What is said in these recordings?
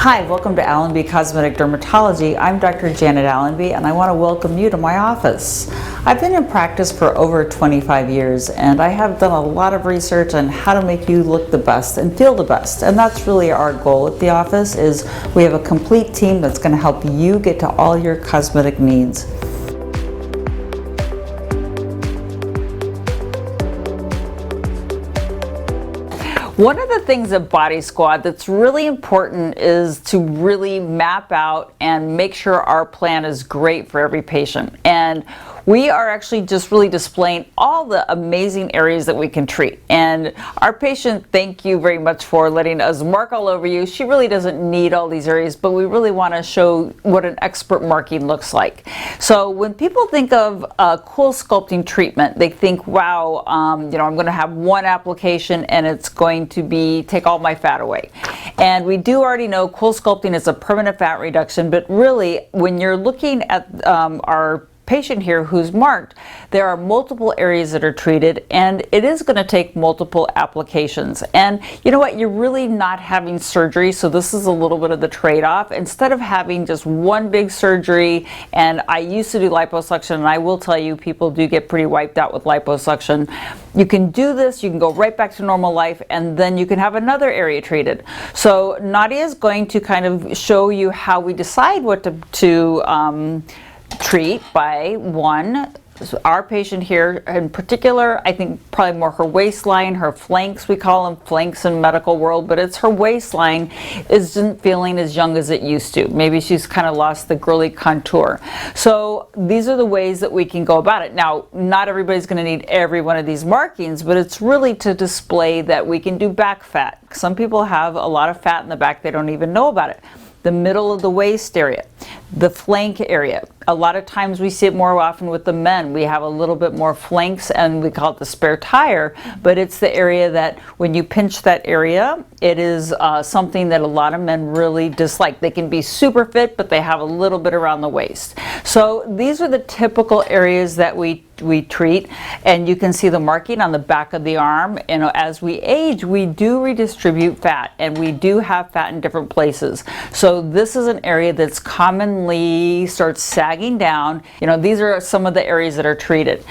Hi, welcome to Allenby Cosmetic Dermatology. I'm Dr. Janet Allenby and I want to welcome you to my office. I've been in practice for over 25 years and I have done a lot of research on how to make you look the best and feel the best. And that's really our goal at the office, is we have a complete team that's going to help you get to all your cosmetic needs. One of the things at Body Squad that's really important is to really map out and make sure our plan is great for every patient. And we are actually just really displaying all the amazing areas that we can treat. And our patient, thank you very much for letting us mark all over you. She really doesn't need all these areas, but we really want to show what an expert marking looks like. So when people think of a CoolSculpting treatment, they think, wow, I'm going to have one application and it's going to be take all my fat away. And we do already know CoolSculpting is a permanent fat reduction, but really when you're looking at our patient here who's marked, there are multiple areas that are treated and it is going to take multiple applications. And you know what, you're really not having surgery, so this is a little bit of the trade-off. Instead of having just one big surgery, and I used to do liposuction, and I will tell you people do get pretty wiped out with liposuction, you can do this, you can go right back to normal life, and then you can have another area treated. So Nadia is going to kind of show you how we decide what to treat by one. So our patient here in particular, I think probably more her waistline, her flanks, we call them flanks in medical world, but it's her waistline isn't feeling as young as it used to. Maybe she's kind of lost the girly contour. So these are the ways that we can go about it. Now, not everybody's going to need every one of these markings, but it's really to display that we can do back fat. Some people have a lot of fat in the back, they don't even know about it. The middle of the waist area, the flank area. A lot of times we see it more often with the men. We have a little bit more flanks and we call it the spare tire, but it's the area that when you pinch that area, it is something that a lot of men really dislike. They can be super fit, but they have a little bit around the waist. So these are the typical areas that we treat, and you can see the marking on the back of the arm. As we age, we do redistribute fat, and we do have fat in different places. So this is an area that's commonly starts sagging down. These are some of the areas that are treated.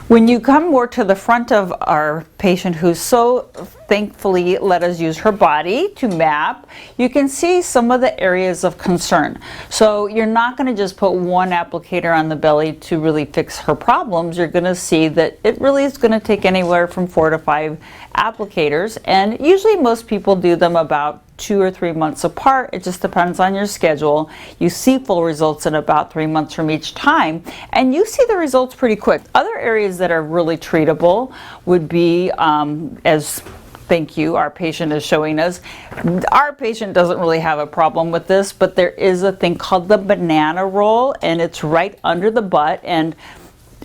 When you come more to the front of our patient who's so thankfully let us use her body to map, you can see some of the areas of concern. So you're not going to just put one applicator on the belly to really fix her problems. You're going to see that it really is going to take anywhere from 4 to 5 applicators, and usually most people do them about 2 or 3 months apart. It just depends on your schedule. You see full results in about 3 months from each time, and you see the results pretty quick. Other areas that are really treatable would be, as thank you, our patient is showing us. Our patient doesn't really have a problem with this, but there is a thing called the banana roll, and it's right under the butt, and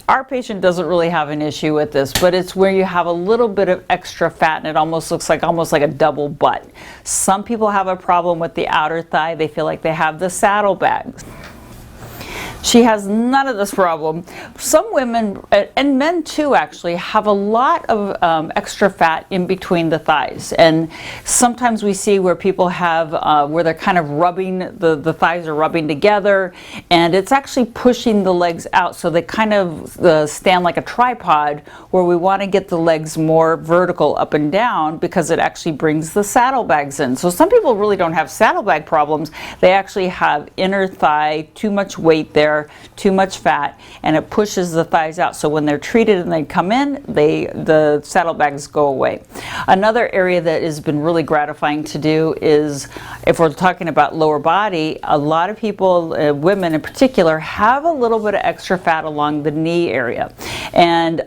our patient doesn't really have an issue with this, but it's where you have a little bit of extra fat and it almost looks like a double butt. Some people have a problem with the outer thigh. They feel like they have the saddlebags. She has none of this problem. Some women, and men too actually, have a lot of extra fat in between the thighs. And sometimes we see where people have, where they're kind of rubbing, the thighs are rubbing together, and it's actually pushing the legs out, so they kind of stand like a tripod, where we want to get the legs more vertical up and down because it actually brings the saddlebags in. So some people really don't have saddlebag problems. They actually have inner thigh, too much weight there, too much fat, and it pushes the thighs out. So when they're treated and they come in, the saddlebags go away. Another area that has been really gratifying to do is, if we're talking about lower body, a lot of people, women in particular, have a little bit of extra fat along the knee area. And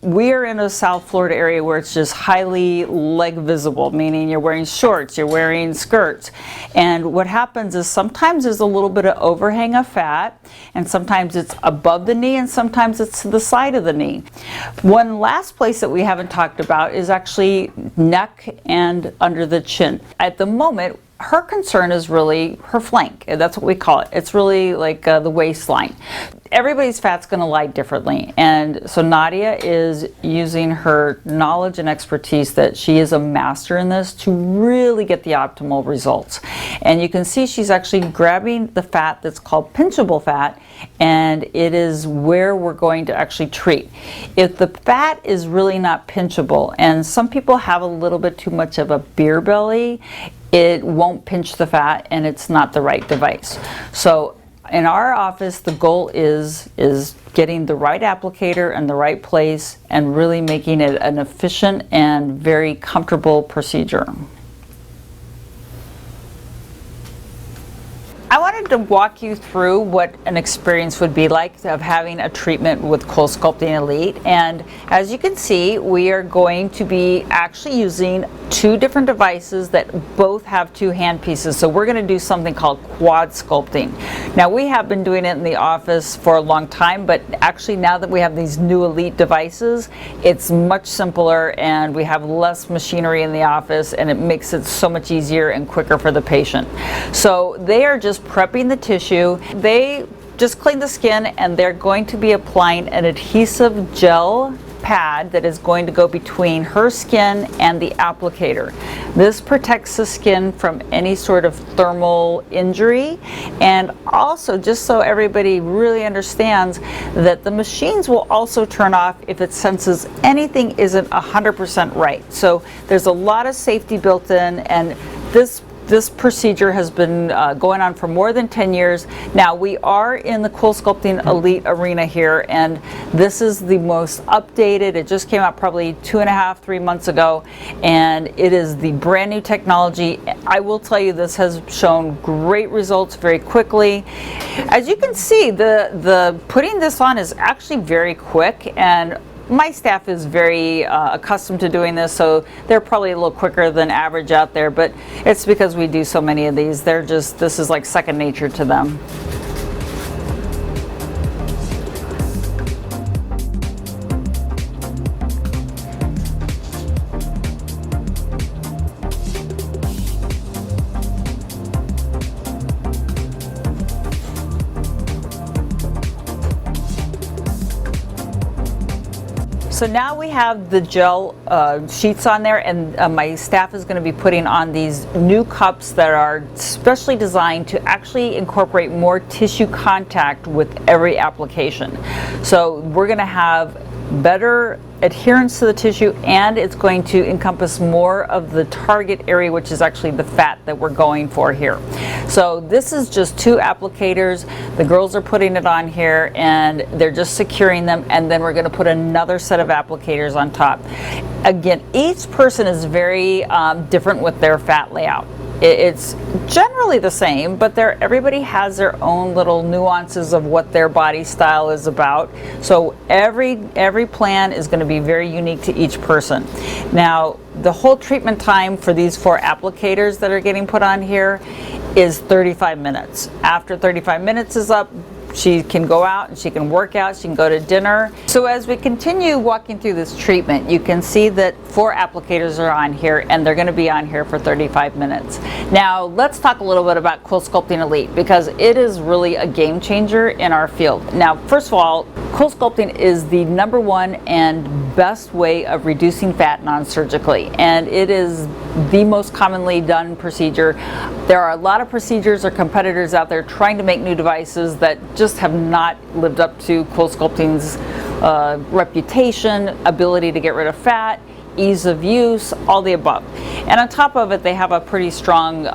we are in a South Florida area where it's just highly leg visible, meaning you're wearing shorts, you're wearing skirts. And what happens is sometimes there's a little bit of overhang of fat, and sometimes it's above the knee, and sometimes it's to the side of the knee. One last place that we haven't talked about is actually neck and under the chin. At the moment, her concern is really her flank. That's what we call it. It's really like the waistline. Everybody's fat's going to lie differently, and so Nadia is using her knowledge and expertise that she is a master in this to really get the optimal results. And you can see she's actually grabbing the fat that's called pinchable fat, and it is where we're going to actually treat. If the fat is really not pinchable, and some people have a little bit too much of a beer belly, it won't pinch the fat and it's not the right device. So in our office, the goal is getting the right applicator in the right place and really making it an efficient and very comfortable procedure. I wanted to walk you through what an experience would be like of having a treatment with CoolSculpting Elite. And as you can see, we are going to be actually using two different devices that both have two hand pieces. So we're going to do something called quad sculpting. Now, we have been doing it in the office for a long time, but actually now that we have these new Elite devices, it's much simpler and we have less machinery in the office, and it makes it so much easier and quicker for the patient. So they are just prepping the tissue. They just clean the skin, and they're going to be applying an adhesive gel pad that is going to go between her skin and the applicator. This protects the skin from any sort of thermal injury, and also, just so everybody really understands, that the machines will also turn off if it senses anything isn't 100% right. So there's a lot of safety built in, and this procedure has been going on for more than 10 years. Now, we are in the CoolSculpting Elite arena here, and this is the most updated. It just came out probably 2.5–3 months ago, and it is the brand new technology. I will tell you, this has shown great results very quickly. As you can see, the putting this on is actually very quick, and my staff is very accustomed to doing this, so they're probably a little quicker than average out there, but it's because we do so many of these. This is like second nature to them. So now we have the gel sheets on there, and my staff is going to be putting on these new cups that are specially designed to actually incorporate more tissue contact with every application. So we're going to have better adherence to the tissue, and it's going to encompass more of the target area, which is actually the fat that we're going for here. So this is just two applicators. The girls are putting it on here, and they're just securing them, and then we're going to put another set of applicators on top. Again, each person is very different with their fat layout. It's generally the same, but everybody has their own little nuances of what their body style is about. So every plan is going to be very unique to each person. Now, the whole treatment time for these 4 applicators that are getting put on here is 35 minutes. After 35 minutes is up, she can go out and she can work out, she can go to dinner. So as we continue walking through this treatment, you can see that 4 applicators are on here, and they're going to be on here for 35 minutes. Now let's talk a little bit about CoolSculpting Elite, because it is really a game changer in our field. Now, first of all, CoolSculpting is the #1 and best way of reducing fat non-surgically, and it is the most commonly done procedure. There are a lot of procedures or competitors out there trying to make new devices that just have not lived up to CoolSculpting's reputation, ability to get rid of fat, ease of use, all the above. And on top of it, they have a pretty strong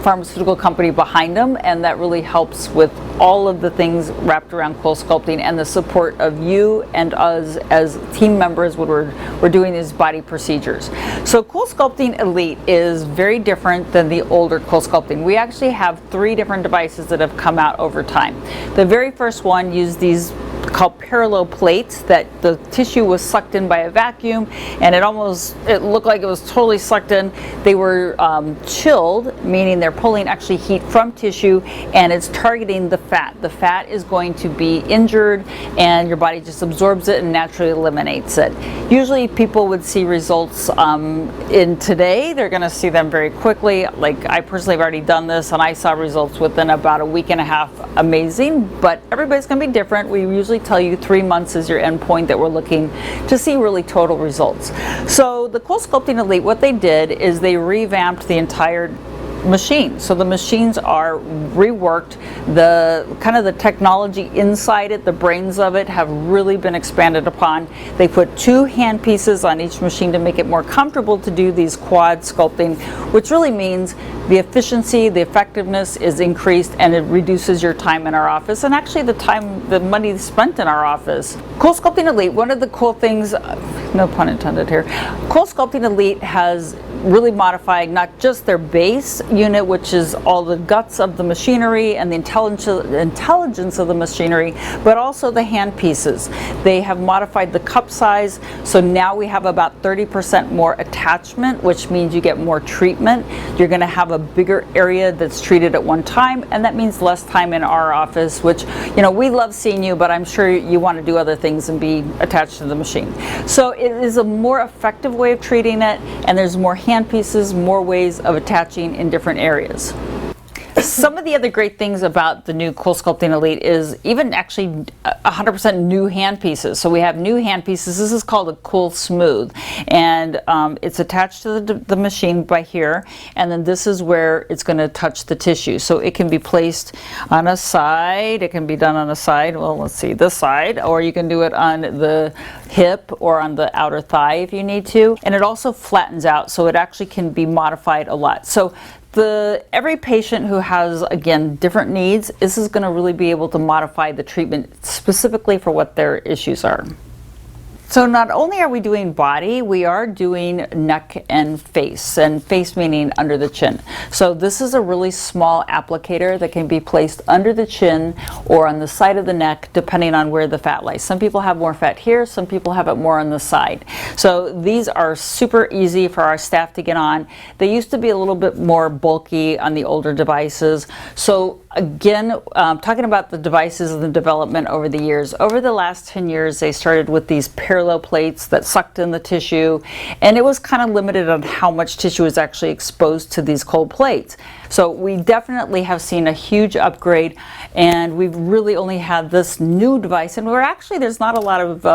pharmaceutical company behind them, and that really helps with all of the things wrapped around CoolSculpting and the support of you and us as team members when we're doing these body procedures. So CoolSculpting Elite is very different than the older CoolSculpting. We actually have 3 different devices that have come out over time. The very first one used these called parallel plates, that the tissue was sucked in by a vacuum, and it looked like it was totally sucked in. They were chilled, meaning they're pulling actually heat from tissue, and it's targeting the fat. The fat is going to be injured, and your body just absorbs it and naturally eliminates it. Usually people would see results in today. They're going to see them very quickly. Like, I personally have already done this, and I saw results within about a week and a half. Amazing, but everybody's going to be different. We usually tell you 3 months is your end point that we're looking to see really total results. So the CoolSculpting Elite, what they did is they revamped the entire machine. So the machines are reworked. The kind of the technology inside it, the brains of it, have really been expanded upon. They put 2 hand pieces on each machine to make it more comfortable to do these quad sculpting, which really means the efficiency, the effectiveness is increased, and it reduces your time in our office, and actually the money spent in our office. CoolSculpting Elite, one of the cool things, no pun intended here, CoolSculpting Elite has really modified not just their base unit, which is all the guts of the machinery and the intelligence of the machinery, but also the hand pieces. They have modified the cup size, so now we have about 30% more attachment, which means you get more treatment. You're going to have a bigger area that's treated at one time, and that means less time in our office, which, you know, we love seeing you, but I'm sure you want to do other things and be attached to the machine. So it is a more effective way of treating it, and there's more hand pieces, more ways of attaching in different areas. Some of the other great things about the new CoolSculpting Elite is even actually 100% new hand pieces. So we have new hand pieces. This is called a Cool Smooth, and it's attached to the machine by here, and then this is where it's going to touch the tissue. So it can be placed on a side. It can be done on a side. Well, let's see, this side, or you can do it on the hip or on the outer thigh if you need to. And it also flattens out, so it actually can be modified a lot. So every patient who has, again, different needs, this is going to really be able to modify the treatment specifically for what their issues are. So not only are we doing body, we are doing neck and face meaning under the chin. So this is a really small applicator that can be placed under the chin or on the side of the neck, depending on where the fat lies. Some people have more fat here, some people have it more on the side. So these are super easy for our staff to get on. They used to be a little bit more bulky on the older devices. So again, talking about the devices and the development over the years, over the last 10 years, they started with these parallel plates that sucked in the tissue, and it was kind of limited on how much tissue is actually exposed to these cold plates. So we definitely have seen a huge upgrade, and we've really only had this new device, and there's not a lot of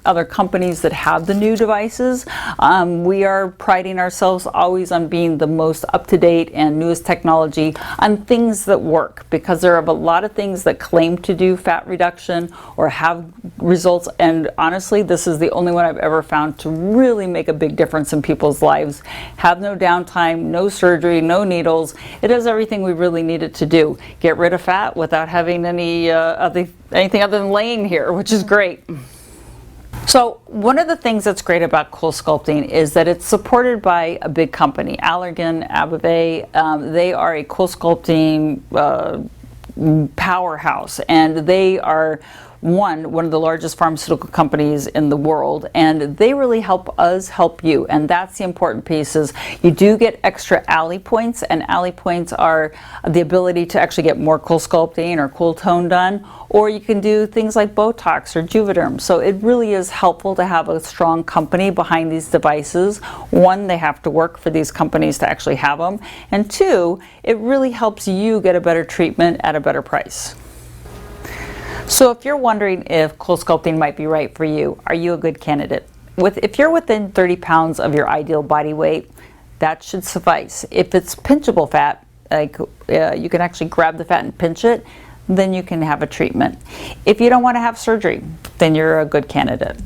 other companies that have the new devices. We are priding ourselves always on being the most up-to-date and newest technology on things that work, because there are a lot of things that claim to do fat reduction or have results, and honestly, this is the only one I've ever found to really make a big difference in people's lives. Have no downtime, no surgery, no needles. It does everything we really need it to do. Get rid of fat without having anything other than laying here, which is great. So one of the things that's great about CoolSculpting is that it's supported by a big company, Allergan, Abave. They are a CoolSculpting powerhouse, and they are one of the largest pharmaceutical companies in the world, and they really help us help you, and that's the important piece. Is you do get extra alley points, and alley points are the ability to actually get more CoolSculpting or CoolTone done, or you can do things like Botox or Juvederm. So it really is helpful to have a strong company behind these devices. One, they have to work for these companies to actually have them, and two, it really helps you get a better treatment at a better price. So if you're wondering if CoolSculpting might be right for you, are you a good candidate? If you're within 30 pounds of your ideal body weight, that should suffice. If it's pinchable fat, like you can actually grab the fat and pinch it, then you can have a treatment. If you don't want to have surgery, then you're a good candidate.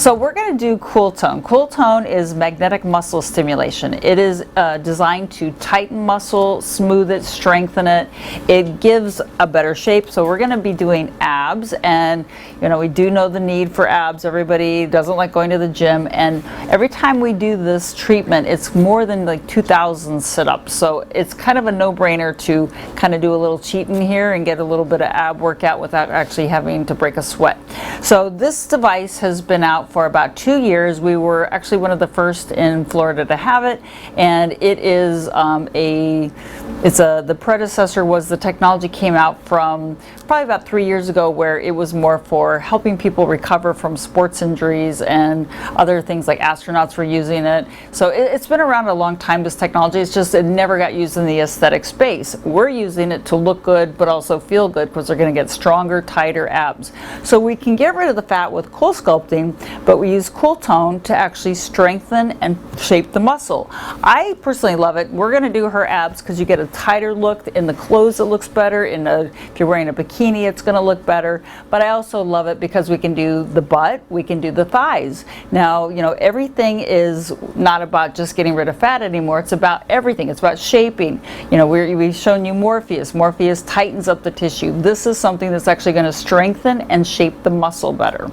So we're going to do CoolTone. CoolTone is magnetic muscle stimulation. It is designed to tighten muscle, smooth it, strengthen it. It gives a better shape. So we're going to be doing abs, and we do know the need for abs. Everybody doesn't like going to the gym, and every time we do this treatment, it's more than like 2,000 sit-ups. So it's kind of a no-brainer to kind of do a little cheating here and get a little bit of ab workout without actually having to break a sweat. So this device has been out for about 2 years. We were actually one of the first in Florida to have it, and it is the predecessor was the technology came out from probably about 3 years ago, where it was more for helping people recover from sports injuries and other things, like astronauts were using it. So it's been around a long time, this technology. It's just it never got used in the aesthetic space. We're using it to look good but also feel good, because they're going to get stronger, tighter abs. So we can get rid of the fat with CoolSculpting, but we use CoolTone to actually strengthen and shape the muscle. I personally love it. We're going to do her abs because you get a tighter look in the clothes. It looks better. If you're wearing a bikini, it's going to look better. But I also love it because we can do the butt, we can do the thighs. Now, everything is not about just getting rid of fat anymore. It's about everything. It's about shaping. We've shown you Morpheus. Morpheus tightens up the tissue. This is something that's actually going to strengthen and shape the muscle better.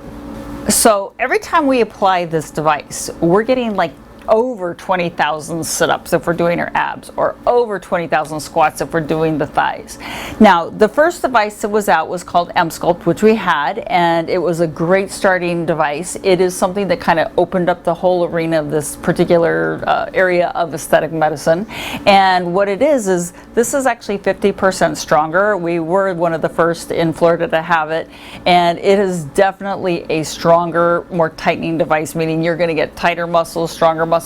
So every time we apply this device, we're getting like over 20,000 sit-ups if we're doing our abs, or over 20,000 squats if we're doing the thighs. Now, the first device that was out was called M-Sculpt, which we had, and it was a great starting device. It is something that kind of opened up the whole arena of this particular area of aesthetic medicine. And what it is this is actually 50% stronger. We were one of the first in Florida to have it, and it is definitely a stronger, more tightening device, meaning you're going to get tighter muscles, stronger muscles.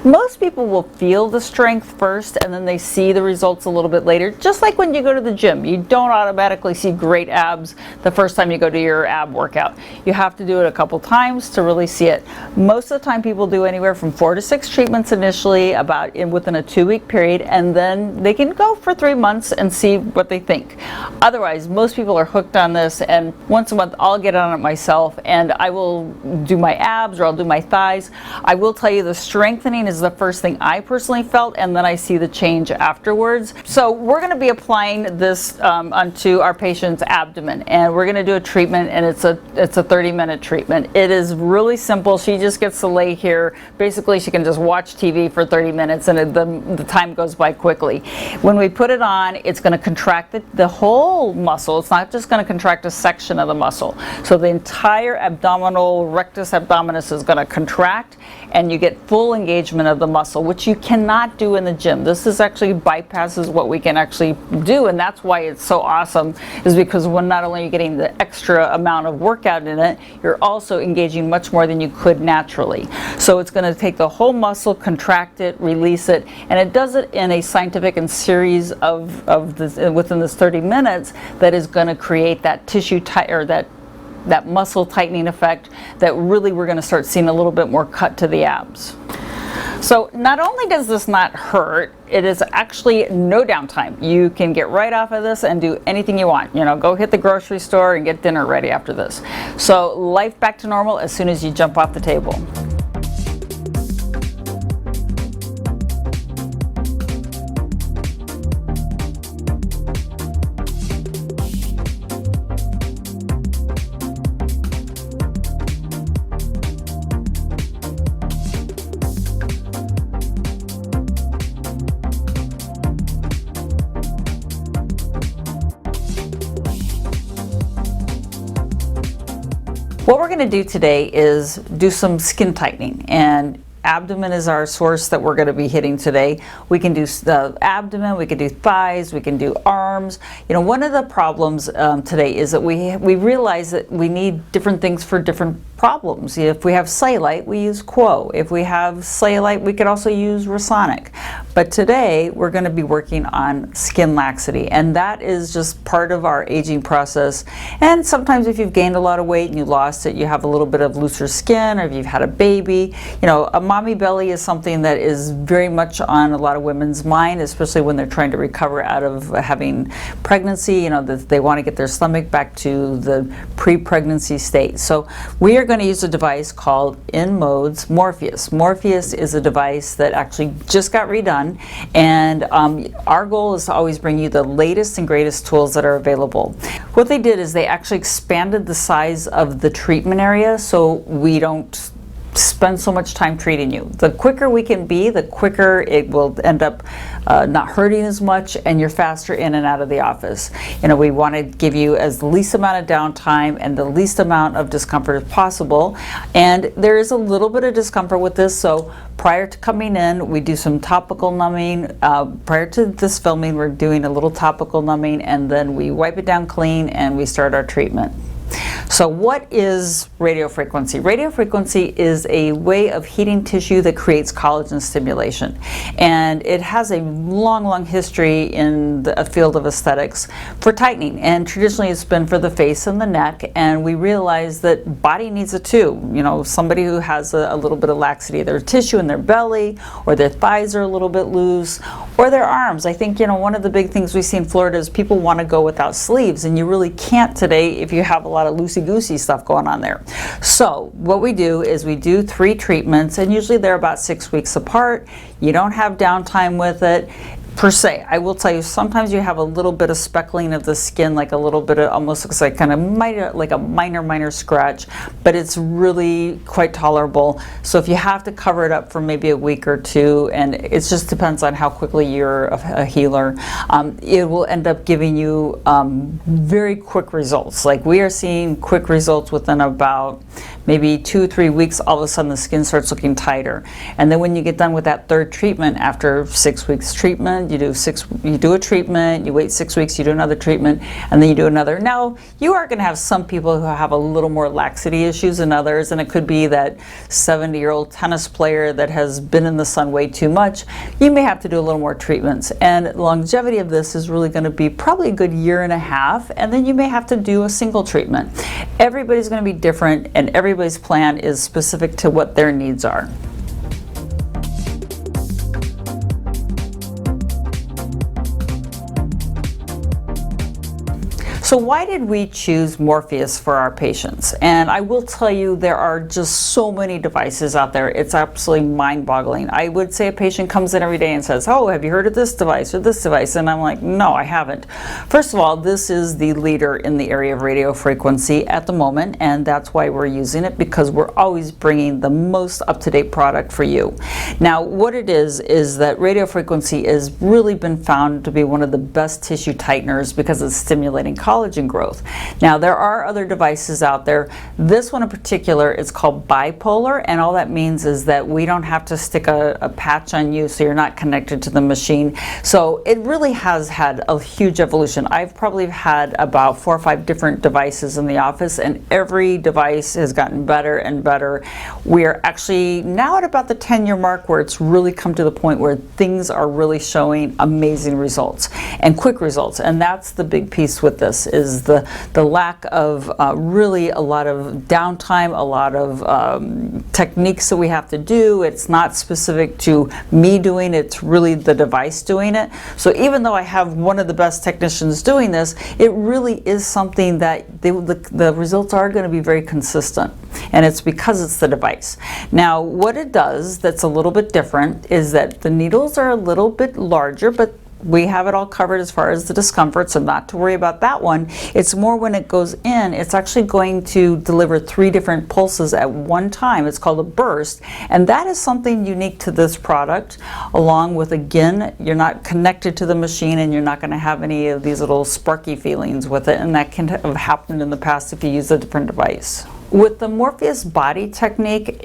Most people will feel the strength first, and then they see the results a little bit later. Just like when you go to the gym, you don't automatically see great abs the first time you go to your ab workout. You have to do it a couple times to really see it. Most of the time, people do anywhere from 4 to 6 treatments initially, within a 2-week period, and then they can go for 3 months and see what they think. Otherwise, most people are hooked on this, and once a month I'll get on it myself, and I will do my abs or I'll do my thighs. I will tell you, the strengthening is the first thing I personally felt, and then I see the change afterwards. So we're going to be applying this onto our patient's abdomen, and we're going to do a treatment, and it's a 30-minute treatment. It is really simple. She just gets to lay here. Basically, she can just watch TV for 30 minutes, and the time goes by quickly. When we put it on, it's going to contract the whole muscle. It's not just going to contract a section of the muscle. So the entire abdominal rectus abdominis is going to contract, and you get full engagement of the muscle, which you cannot do in the gym. This is actually bypasses what we can actually do, and that's why it's so awesome, is because when not only are you getting the extra amount of workout in it, you're also engaging much more than you could naturally. So it's going to take the whole muscle, contract it, release it, and it does it in a scientific and series of this, within this 30 minutes, that is going to create that tissue or that muscle tightening effect that really we're going to start seeing a little bit more cut to the abs. So not only does this not hurt, it is actually no downtime. You can get right off of this and do anything you want. Go hit the grocery store and get dinner ready after this. So life back to normal as soon as you jump off the table. What we're going to do today is do some skin tightening, and abdomen is our source that we're going to be hitting today. We can do the abdomen, we can do thighs, we can do arms. One of the problems today is that we realize that we need different things for different problems. If we have cellulite, we use Quo. If we have cellulite, we could also use Rasonic. But today, we're going to be working on skin laxity, and that is just part of our aging process. And sometimes if you've gained a lot of weight and you lost it, you have a little bit of looser skin, or if you've had a baby, a mommy belly is something that is very much on a lot of women's mind, especially when they're trying to recover out of having pregnancy. You know, that they want to get their stomach back to the pre-pregnancy state. So we are going to use a device called InMode's Morpheus. Morpheus is a device that actually just got redone, and our goal is to always bring you the latest and greatest tools that are available. What they did is they actually expanded the size of the treatment area so we don't spend so much time treating you. The quicker we can be, the quicker it will end up not hurting as much, and you're faster in and out of the office. You know, we want to give you as the least amount of downtime and the least amount of discomfort as possible. And there is a little bit of discomfort with this, so prior to coming in, we do some topical numbing. Prior to this filming, we're doing a little topical numbing, and then we wipe it down clean and we start our treatment. So what is radiofrequency? Radiofrequency is a way of heating tissue that creates collagen stimulation. And it has a long history in the field of aesthetics for tightening. And traditionally it's been for the face and the neck. And we realize that body needs it too. You know, somebody who has a little bit of laxity, their tissue in their belly, or their thighs are a little bit loose, or their arms. I think, you know, one of the big things we see in Florida is people want to go without sleeves. And you really can't today if you have a lot of loosey-goosey stuff going on there. So what we do is we do 3 treatments, and usually they're about 6 weeks apart. You don't have downtime with it per se. I will tell you, sometimes you have a little bit of speckling of the skin, like a little bit of, almost looks like kind of like a minor scratch, but it's really quite tolerable. So if you have to cover it up for maybe a week or 2, and it just depends on how quickly you're a healer, it will end up giving you very quick results. Like we are seeing quick results within about maybe 2-3 weeks. All of a sudden the skin starts looking tighter. And then when you get done with that 3rd treatment, after 6 weeks treatment, you do a treatment, you wait 6 weeks, you do another treatment, and then you do another. Now, you are going to have some people who have a little more laxity issues than others, and it could be that 70-year-old tennis player that has been in the sun way too much. You may have to do a little more treatments. And the longevity of this is really going to be probably a good 1.5 years, and then you may have to do a single treatment. Everybody's going to be different, and everybody's plan is specific to what their needs are. So why did we choose Morpheus for our patients? And I will tell you, there are just so many devices out there. It's absolutely mind-boggling. I would say a patient comes in every day and says, oh, have you heard of this device or this device? And I'm like, no, I haven't. First of all, this is the leader in the area of radiofrequency at the moment, and that's why we're using it, because we're always bringing the most up-to-date product for you. Now, what it is that radiofrequency has really been found to be one of the best tissue tighteners because it's stimulating collagen growth. Now, there are other devices out there. This one in particular is called bipolar, and all that means is that we don't have to stick a patch on you, so you're not connected to the machine. So it really has had a huge evolution. I've probably had about 4 or 5 different devices in the office, and every device has gotten better and better. We are actually now at about the 10-year mark where it's really come to the point where things are really showing amazing results and quick results. And that's the big piece with this, is the lack of really a lot of downtime, a lot of techniques that we have to do. It's not specific to me doing it, it's really the device doing it. So even though I have one of the best technicians doing this, it really is something that the results are going to be very consistent. And it's because it's the device. Now, what it does that's a little bit different is that the needles are a little bit larger, but we have it all covered as far as the discomfort, so not to worry about that one. It's more when it goes in, it's actually going to deliver 3 different pulses at one time. It's called a burst, and that is something unique to this product, along with, again, you're not connected to the machine and you're not going to have any of these little sparky feelings with it, and that can have happened in the past if you use a different device. With the Morpheus body technique,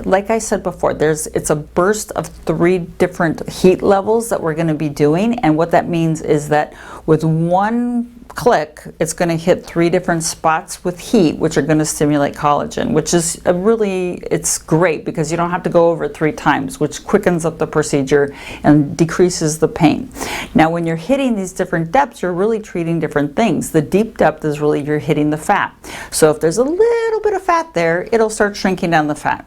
like I said before, it's a burst of 3 different heat levels that we're going to be doing, and what that means is that with one click, it's going to hit 3 different spots with heat, which are going to stimulate collagen, which is it's great because you don't have to go over it 3 times, which quickens up the procedure and decreases the pain. Now, when you're hitting these different depths, you're really treating different things. The deep depth is really, you're hitting the fat. So if there's a little bit of fat there, it'll start shrinking down the fat.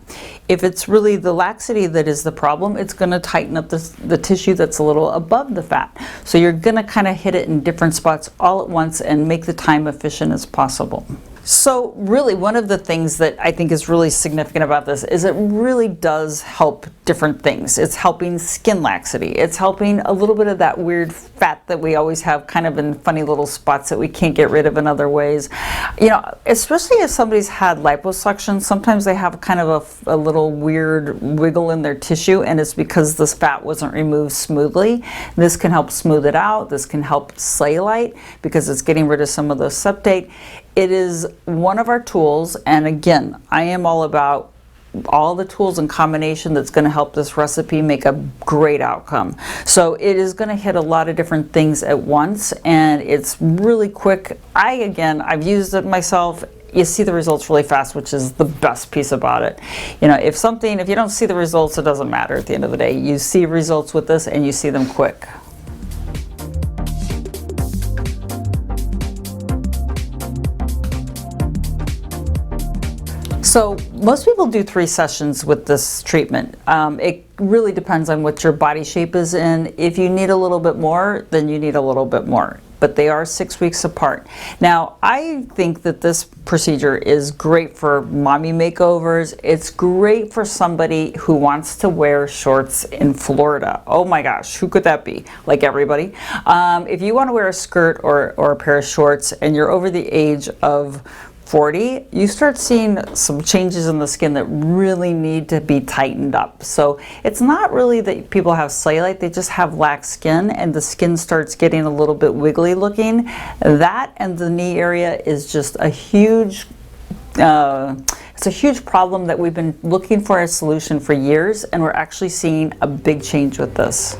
if it's really the laxity that is the problem, it's going to tighten up the tissue that's a little above the fat. So you're going to kind of hit it in different spots all at once and make the time efficient as possible. So really, one of the things that I think is really significant about this is it really does help different things. It's helping skin laxity. It's helping a little bit of that weird fat that we always have kind of in funny little spots that we can't get rid of in other ways. You know, especially if somebody's had liposuction, sometimes they have kind of a little weird wiggle in their tissue, and it's because this fat wasn't removed smoothly. This can help smooth it out. This can help cellulite because it's getting rid of some of the septate. It is one of our tools, and again, I am all about all the tools in combination that's going to help this recipe make a great outcome. So it is going to hit a lot of different things at once, and it's really quick. I've used it myself. You see the results really fast, which is the best piece about it. You know, if you don't see the results, it doesn't matter at the end of the day. You see results with this, and you see them quick. So most people do 3 sessions with this treatment. It really depends on what your body shape is in. If you need a little bit more, then you need a little bit more. But they are 6 weeks apart. Now, I think that this procedure is great for mommy makeovers. It's great for somebody who wants to wear shorts in Florida. Oh my gosh, who could that be? Like everybody. If you want to wear a skirt or a pair of shorts and you're over the age of 40, you start seeing some changes in the skin that really need to be tightened up. So it's not really that people have cellulite, they just have lax skin, and the skin starts getting a little bit wiggly looking. That and the knee area is just a huge it's a huge problem that we've been looking for a solution for years, and we're actually seeing a big change with this.